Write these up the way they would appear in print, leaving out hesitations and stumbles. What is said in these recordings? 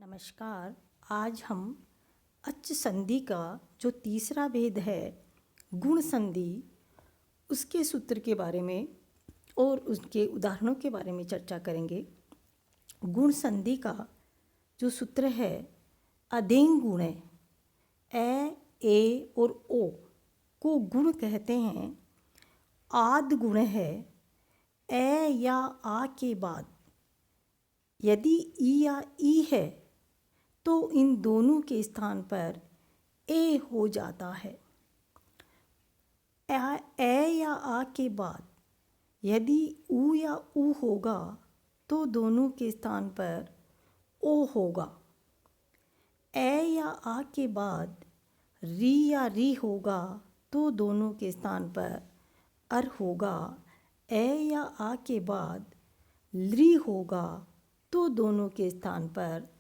नमस्कार। आज हम अच संधि का जो तीसरा भेद है गुण संधि, उसके सूत्र के बारे में और उसके उदाहरणों के बारे में चर्चा करेंगे। गुण संधि का जो सूत्र है अदेंग गुण है। ए और ओ को गुण कहते हैं। आद गुण है। ए या आ के बाद यदि ई या ई है तो इन दोनों के स्थान पर ए हो जाता है। ए या आ के बाद यदि ऊ या ऊ होगा तो दोनों के स्थान पर ओ होगा। ए या आ के बाद री या री होगा तो दोनों के स्थान पर अर होगा। ए या आ के बाद ली होगा तो दोनों के स्थान पर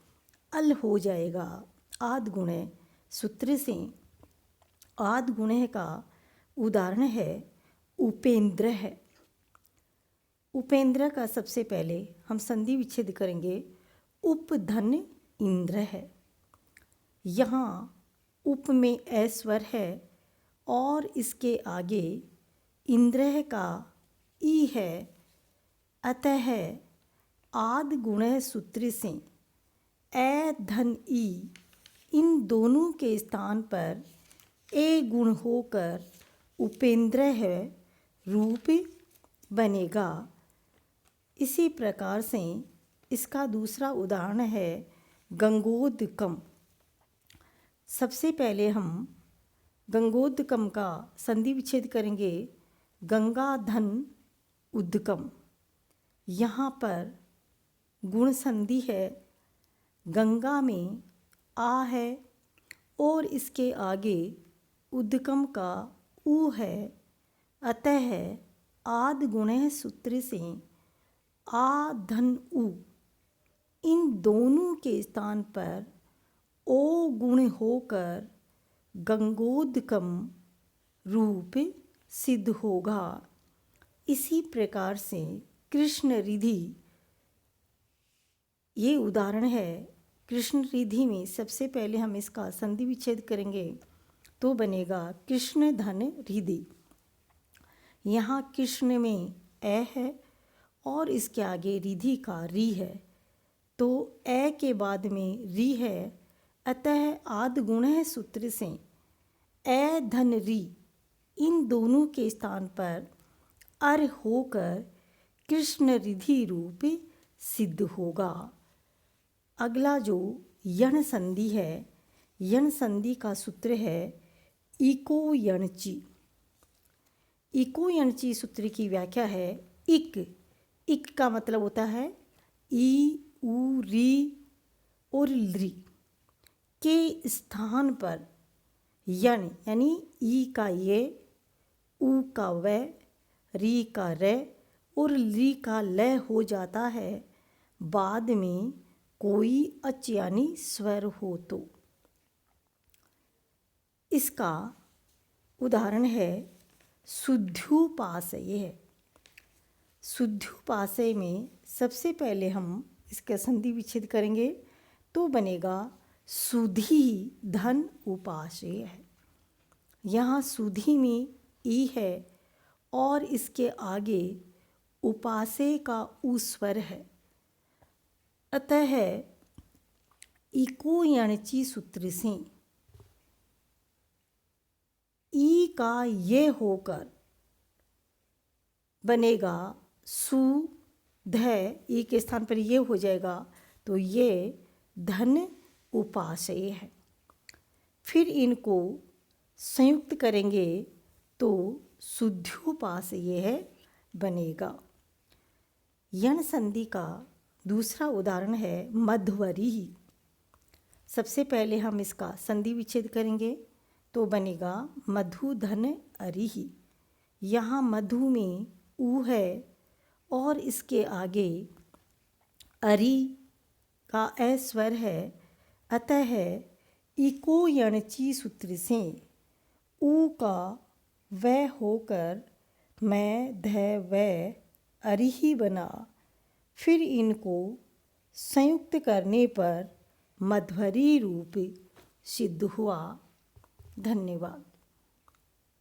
अल हो जाएगा। आद गुणे सूत्र से आद गुणे का उदाहरण है उपेंद्र है। उपेंद्र का सबसे पहले हम संधि विच्छेद करेंगे। उपधन इंद्र है। यहाँ उप में ए स्वर है और इसके आगे इंद्र का ई है। अतः आद गुण सूत्र से ए धन ई इन दोनों के स्थान पर ए गुण होकर उपेंद्र है रूप बनेगा। इसी प्रकार से इसका दूसरा उदाहरण है गंगोदकम। सबसे पहले हम गंगोदकम का संधि विच्छेद करेंगे। गंगा धन उद्कम। यहाँ पर गुण संधि है। गंगा में आ है और इसके आगे उद्गम का ऊ है। अतः आद गुण सूत्र से आ धन ऊ इन दोनों के स्थान पर ओ गुण होकर गंगोदकम रूप सिद्ध होगा। इसी प्रकार से कृष्ण रिधि ये उदाहरण है। कृष्ण रिधि में सबसे पहले हम इसका संधि विच्छेद करेंगे तो बनेगा कृष्ण धन रिधि। यहाँ कृष्ण में ए है और इसके आगे रिधि का री है तो ए के बाद में री है। अतः आद गुण सूत्र से ए धन री इन दोनों के स्थान पर अर होकर कृष्ण रिधि रूप सिद्ध होगा। अगला जो यण संधि है, यण संधि का सूत्र है इको यणची। इको यणची सूत्र की व्याख्या है इक। इक का मतलब होता है ई ऊ री और ली के स्थान पर यण यानी ई का ये, ऊ का व, री का रे और ली का ल हो जाता है। बाद में कोई अच यानी स्वर हो तो। इसका उदाहरण है शुद्ध्युपासय है। शुद्ध्युपासय में सबसे पहले हम इसका संधि विच्छेद करेंगे तो बनेगा सुधी धन उपासय है। यहाँ सुधी में ई है और इसके आगे उपासय का उ स्वर है। अतः इको यणची सूत्र से ई का ये होकर बनेगा सु ध। ई के स्थान पर ये हो जाएगा तो ये धन उपासय है। फिर इनको संयुक्त करेंगे तो शुद्ध्युपासय है बनेगा। यण संधि का दूसरा उदाहरण है मध्वरी। सबसे पहले हम इसका संधि विच्छेद करेंगे तो बनेगा मधु धन अरिहि। यहाँ मधु में ऊ है और इसके आगे अरि का ए स्वर है। अतः इको यणची सूत्र से ऊ का व होकर मैं ध व अरिहि बना। फिर इनको संयुक्त करने पर मध्वरी रूप सिद्ध हुआ। धन्यवाद।